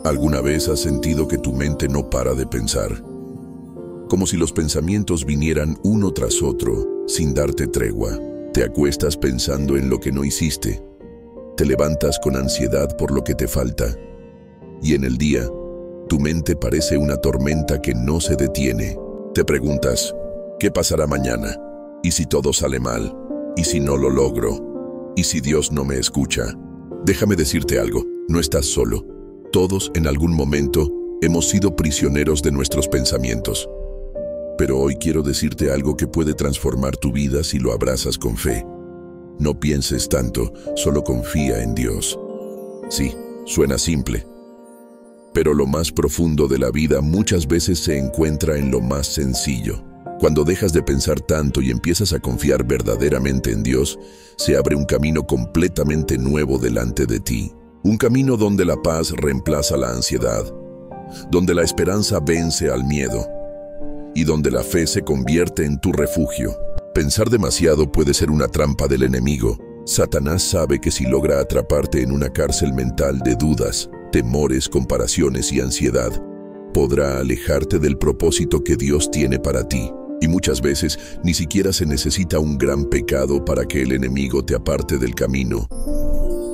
¿Alguna vez has sentido que tu mente no para de pensar? Como si los pensamientos vinieran uno tras otro, sin darte tregua. Te acuestas pensando en lo que no hiciste. Te levantas con ansiedad por lo que te falta. Y en el día, tu mente parece una tormenta que no se detiene. Te preguntas, ¿qué pasará mañana? ¿Y si todo sale mal? ¿Y si no lo logro? ¿Y si Dios no me escucha? Déjame decirte algo, no estás solo. Todos en algún momento hemos sido prisioneros de nuestros pensamientos. Pero hoy quiero decirte algo que puede transformar tu vida si lo abrazas con fe. No pienses tanto, solo confía en Dios. Sí, suena simple. Pero lo más profundo de la vida muchas veces se encuentra en lo más sencillo. Cuando dejas de pensar tanto y empiezas a confiar verdaderamente en Dios, se abre un camino completamente nuevo delante de ti. Un camino donde la paz reemplaza la ansiedad, donde la esperanza vence al miedo y donde la fe se convierte en tu refugio. Pensar demasiado puede ser una trampa del enemigo. Satanás sabe que si logra atraparte en una cárcel mental de dudas, temores, comparaciones y ansiedad, podrá alejarte del propósito que Dios tiene para ti. Y muchas veces ni siquiera se necesita un gran pecado para que el enemigo te aparte del camino.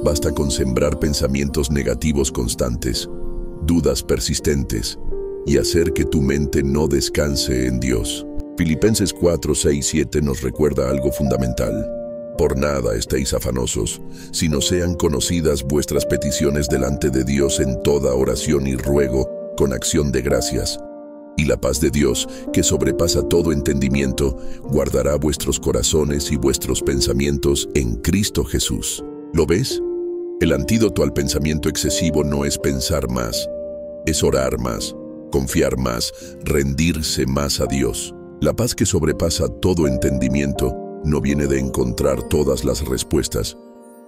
Basta con sembrar pensamientos negativos constantes, dudas persistentes, y hacer que tu mente no descanse en Dios. Filipenses 4, 6, 7 nos recuerda algo fundamental. Por nada estéis afanosos, sino sean conocidas vuestras peticiones delante de Dios en toda oración y ruego, con acción de gracias. Y la paz de Dios, que sobrepasa todo entendimiento, guardará vuestros corazones y vuestros pensamientos en Cristo Jesús. ¿Lo ves? El antídoto al pensamiento excesivo no es pensar más, es orar más, confiar más, rendirse más a Dios. La paz que sobrepasa todo entendimiento no viene de encontrar todas las respuestas,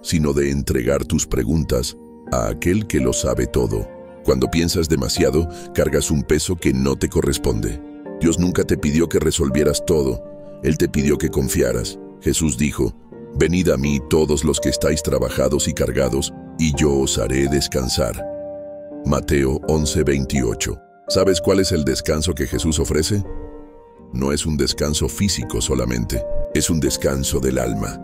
sino de entregar tus preguntas a aquel que lo sabe todo. Cuando piensas demasiado, cargas un peso que no te corresponde. Dios nunca te pidió que resolvieras todo, Él te pidió que confiaras. Jesús dijo, «Venid a mí todos los que estáis trabajados y cargados, y yo os haré descansar». Mateo 11:28. ¿Sabes cuál es el descanso que Jesús ofrece? No es un descanso físico solamente, es un descanso del alma.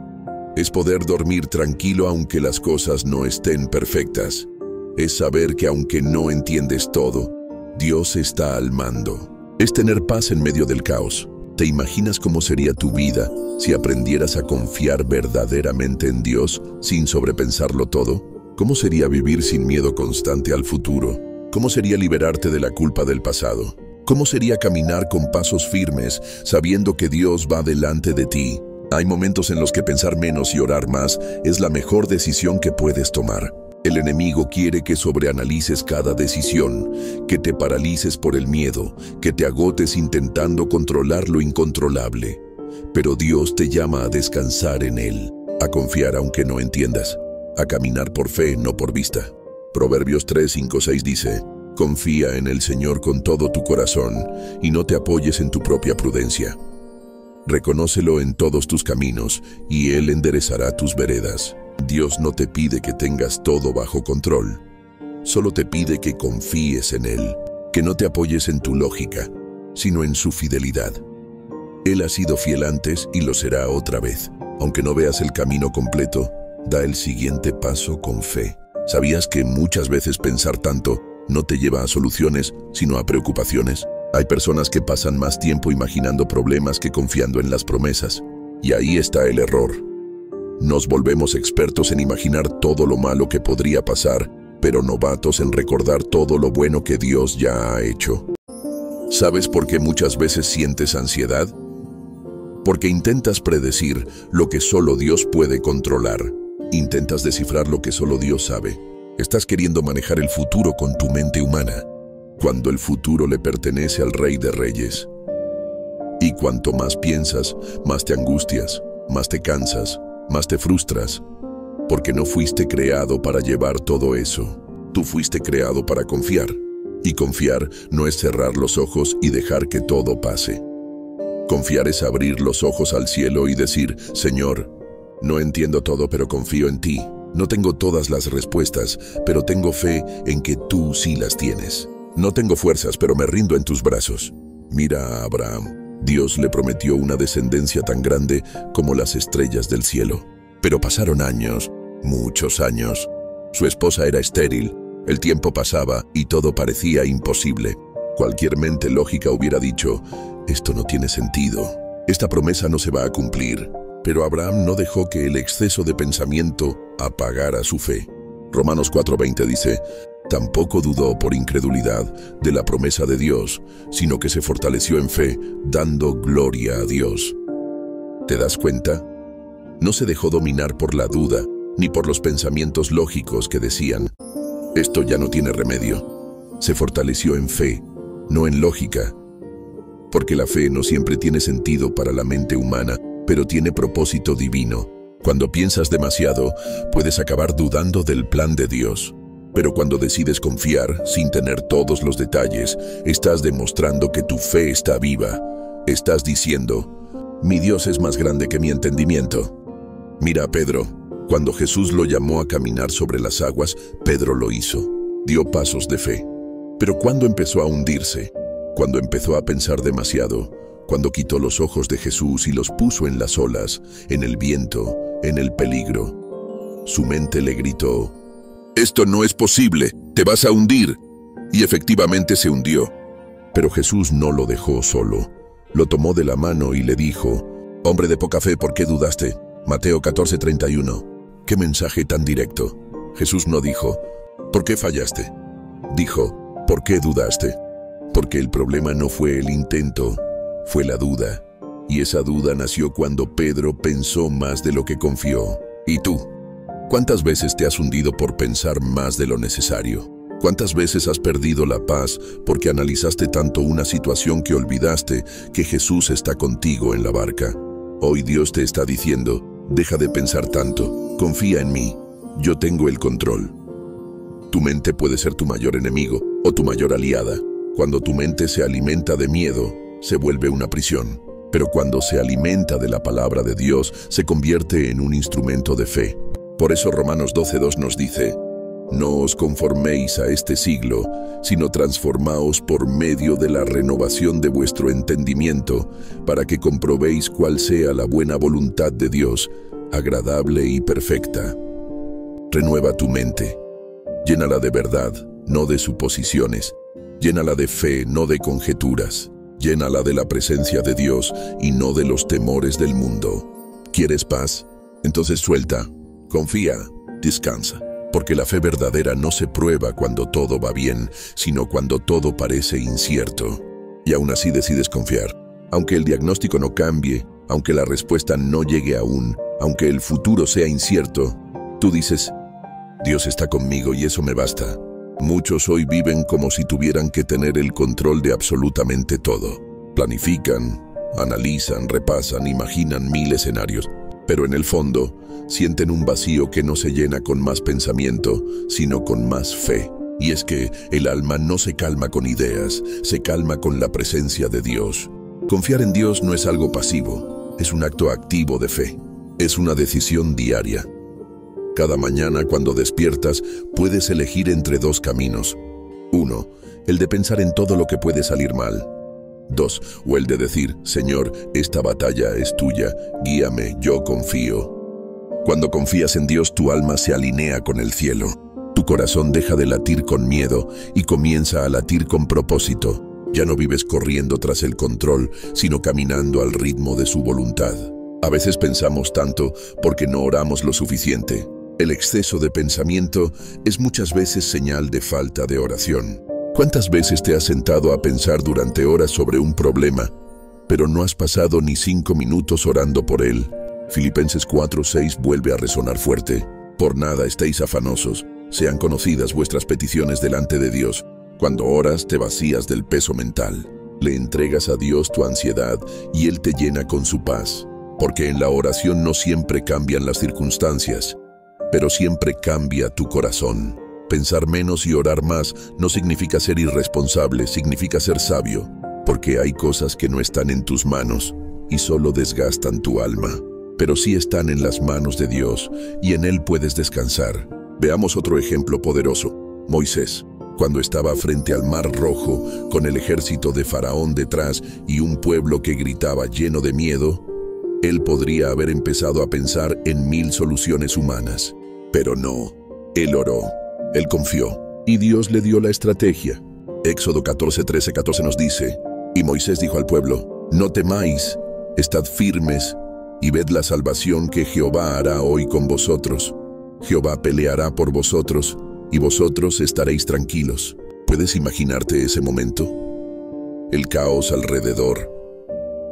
Es poder dormir tranquilo aunque las cosas no estén perfectas. Es saber que aunque no entiendes todo, Dios está al mando. Es tener paz en medio del caos. ¿Te imaginas cómo sería tu vida si aprendieras a confiar verdaderamente en Dios sin sobrepensarlo todo? ¿Cómo sería vivir sin miedo constante al futuro? ¿Cómo sería liberarte de la culpa del pasado? ¿Cómo sería caminar con pasos firmes sabiendo que Dios va delante de ti? Hay momentos en los que pensar menos y orar más es la mejor decisión que puedes tomar. El enemigo quiere que sobreanalices cada decisión, que te paralices por el miedo, que te agotes intentando controlar lo incontrolable. Pero Dios te llama a descansar en Él, a confiar aunque no entiendas, a caminar por fe, no por vista. Proverbios 3, 5, 6 dice, «Confía en el Señor con todo tu corazón y no te apoyes en tu propia prudencia. Reconócelo en todos tus caminos y Él enderezará tus veredas». Dios no te pide que tengas todo bajo control, solo te pide que confíes en Él, que no te apoyes en tu lógica, sino en su fidelidad. Él ha sido fiel antes y lo será otra vez. Aunque no veas el camino completo, da el siguiente paso con fe. ¿Sabías que muchas veces pensar tanto no te lleva a soluciones, sino a preocupaciones? Hay personas que pasan más tiempo imaginando problemas que confiando en las promesas, y ahí está el error. Nos volvemos expertos en imaginar todo lo malo que podría pasar, pero novatos en recordar todo lo bueno que Dios ya ha hecho. ¿Sabes por qué muchas veces sientes ansiedad? Porque intentas predecir lo que solo Dios puede controlar. Intentas descifrar lo que solo Dios sabe. Estás queriendo manejar el futuro con tu mente humana, cuando el futuro le pertenece al Rey de Reyes. Y cuanto más piensas, más te angustias, más te cansas, más te frustras, porque no fuiste creado para llevar todo eso. Tú fuiste creado para confiar, y confiar no es cerrar los ojos y dejar que todo pase. Confiar es abrir los ojos al cielo y decir, Señor, no entiendo todo, pero confío en ti. No tengo todas las respuestas, pero tengo fe en que tú sí las tienes. No tengo fuerzas, pero me rindo en tus brazos. Mira a Abraham. Dios le prometió una descendencia tan grande como las estrellas del cielo. Pero pasaron años, muchos años. Su esposa era estéril, el tiempo pasaba y todo parecía imposible. Cualquier mente lógica hubiera dicho, esto no tiene sentido, esta promesa no se va a cumplir. Pero Abraham no dejó que el exceso de pensamiento apagara su fe. Romanos 4:20 dice, tampoco dudó por incredulidad de la promesa de Dios, sino que se fortaleció en fe, dando gloria a Dios. ¿Te das cuenta? No se dejó dominar por la duda, ni por los pensamientos lógicos que decían, esto ya no tiene remedio. Se fortaleció en fe, no en lógica. Porque la fe no siempre tiene sentido para la mente humana, pero tiene propósito divino. Cuando piensas demasiado, puedes acabar dudando del plan de Dios. Pero cuando decides confiar, sin tener todos los detalles, estás demostrando que tu fe está viva. Estás diciendo, mi Dios es más grande que mi entendimiento. Mira a Pedro. Cuando Jesús lo llamó a caminar sobre las aguas, Pedro lo hizo. Dio pasos de fe. Pero cuando empezó a hundirse, cuando empezó a pensar demasiado, cuando quitó los ojos de Jesús y los puso en las olas, en el viento, en el peligro, su mente le gritó, esto no es posible, te vas a hundir. Y efectivamente se hundió. Pero Jesús no lo dejó solo. Lo tomó de la mano y le dijo, hombre de poca fe, ¿por qué dudaste? Mateo 14:31. ¿Qué mensaje tan directo? Jesús no dijo, ¿por qué fallaste? Dijo, ¿por qué dudaste? Porque el problema no fue el intento, fue la duda. Y esa duda nació cuando Pedro pensó más de lo que confió. ¿Y tú? ¿Cuántas veces te has hundido por pensar más de lo necesario? ¿Cuántas veces has perdido la paz porque analizaste tanto una situación que olvidaste que Jesús está contigo en la barca? Hoy Dios te está diciendo, deja de pensar tanto, confía en mí, yo tengo el control. Tu mente puede ser tu mayor enemigo o tu mayor aliada. Cuando tu mente se alimenta de miedo, se vuelve una prisión. Pero cuando se alimenta de la palabra de Dios, se convierte en un instrumento de fe. Por eso Romanos 12:2 nos dice, no os conforméis a este siglo, sino transformaos por medio de la renovación de vuestro entendimiento, para que comprobéis cuál sea la buena voluntad de Dios, agradable y perfecta. Renueva tu mente. Llénala de verdad, no de suposiciones. Llénala de fe, no de conjeturas. Llénala de la presencia de Dios y no de los temores del mundo. ¿Quieres paz? Entonces suelta, confía, descansa. Porque la fe verdadera no se prueba cuando todo va bien, sino cuando todo parece incierto. Y aún así decides confiar. Aunque el diagnóstico no cambie, aunque la respuesta no llegue aún, aunque el futuro sea incierto, tú dices, Dios está conmigo y eso me basta. Muchos hoy viven como si tuvieran que tener el control de absolutamente todo. Planifican, analizan, repasan, imaginan 1000 escenarios. Pero en el fondo, sienten un vacío que no se llena con más pensamiento, sino con más fe. Y es que el alma no se calma con ideas, se calma con la presencia de Dios. Confiar en Dios no es algo pasivo, es un acto activo de fe. Es una decisión diaria. Cada mañana cuando despiertas, puedes elegir entre 2 caminos. 1, el de pensar en todo lo que puede salir mal. 2, o el de decir, Señor, esta batalla es tuya, guíame, yo confío. Cuando confías en Dios, tu alma se alinea con el cielo. Tu corazón deja de latir con miedo y comienza a latir con propósito. Ya no vives corriendo tras el control, sino caminando al ritmo de su voluntad. A veces pensamos tanto porque no oramos lo suficiente. El exceso de pensamiento es muchas veces señal de falta de oración. ¿Cuántas veces te has sentado a pensar durante horas sobre un problema, pero no has pasado ni 5 minutos orando por él? Filipenses 4:6 vuelve a resonar fuerte. Por nada estéis afanosos, sean conocidas vuestras peticiones delante de Dios. Cuando oras, te vacías del peso mental. Le entregas a Dios tu ansiedad y Él te llena con su paz. Porque en la oración no siempre cambian las circunstancias, pero siempre cambia tu corazón. Pensar menos y orar más no significa ser irresponsable, significa ser sabio, porque hay cosas que no están en tus manos y solo desgastan tu alma. pero sí están en las manos de Dios y en Él puedes descansar. Veamos otro ejemplo poderoso. Moisés, cuando estaba frente al Mar Rojo, con el ejército de Faraón detrás y un pueblo que gritaba lleno de miedo, él podría haber empezado a pensar en 1000 soluciones humanas. Pero no, él oró, él confió, y Dios le dio la estrategia. Éxodo 14:13-14 nos dice, y Moisés dijo al pueblo, no temáis, estad firmes, y ved la salvación que Jehová hará hoy con vosotros. Jehová peleará por vosotros, y vosotros estaréis tranquilos. ¿Puedes imaginarte ese momento? El caos alrededor,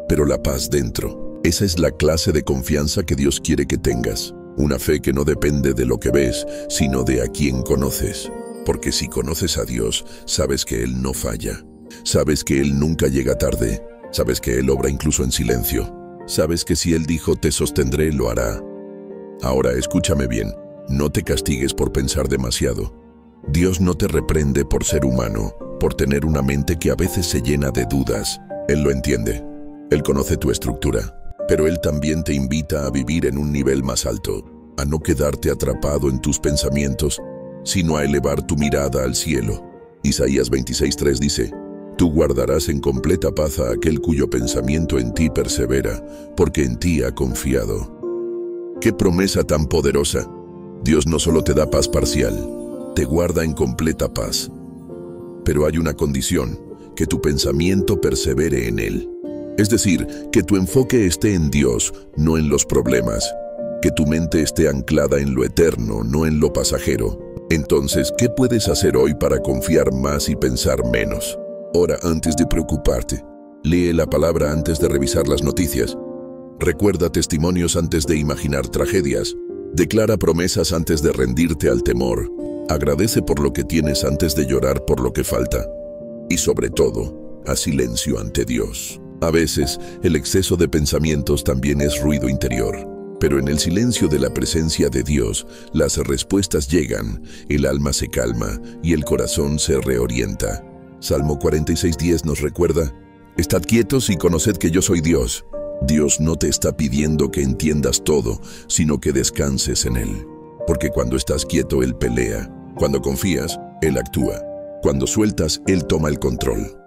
pero la paz dentro. Esa es la clase de confianza que Dios quiere que tengas. Una fe que no depende de lo que ves, sino de a quién conoces. Porque si conoces a Dios, sabes que Él no falla. Sabes que Él nunca llega tarde. Sabes que Él obra incluso en silencio. Sabes que si Él dijo te sostendré, lo hará. Ahora escúchame bien. No te castigues por pensar demasiado. Dios no te reprende por ser humano, por tener una mente que a veces se llena de dudas. Él lo entiende. Él conoce tu estructura. Pero Él también te invita a vivir en un nivel más alto, a no quedarte atrapado en tus pensamientos, sino a elevar tu mirada al cielo. Isaías 26:3 dice, tú guardarás en completa paz a aquel cuyo pensamiento en ti persevera, porque en ti ha confiado. ¡Qué promesa tan poderosa! Dios no solo te da paz parcial, te guarda en completa paz. Pero hay una condición, que tu pensamiento persevere en Él. Es decir, que tu enfoque esté en Dios, no en los problemas. Que tu mente esté anclada en lo eterno, no en lo pasajero. Entonces, ¿qué puedes hacer hoy para confiar más y pensar menos? Ora antes de preocuparte. Lee la palabra antes de revisar las noticias. Recuerda testimonios antes de imaginar tragedias. Declara promesas antes de rendirte al temor. Agradece por lo que tienes antes de llorar por lo que falta. Y sobre todo, haz silencio ante Dios. A veces, el exceso de pensamientos también es ruido interior. Pero en el silencio de la presencia de Dios, las respuestas llegan, el alma se calma y el corazón se reorienta. Salmo 46:10 nos recuerda, estad quietos y conoced que yo soy Dios. Dios no te está pidiendo que entiendas todo, sino que descanses en Él. Porque cuando estás quieto, Él pelea. Cuando confías, Él actúa. Cuando sueltas, Él toma el control.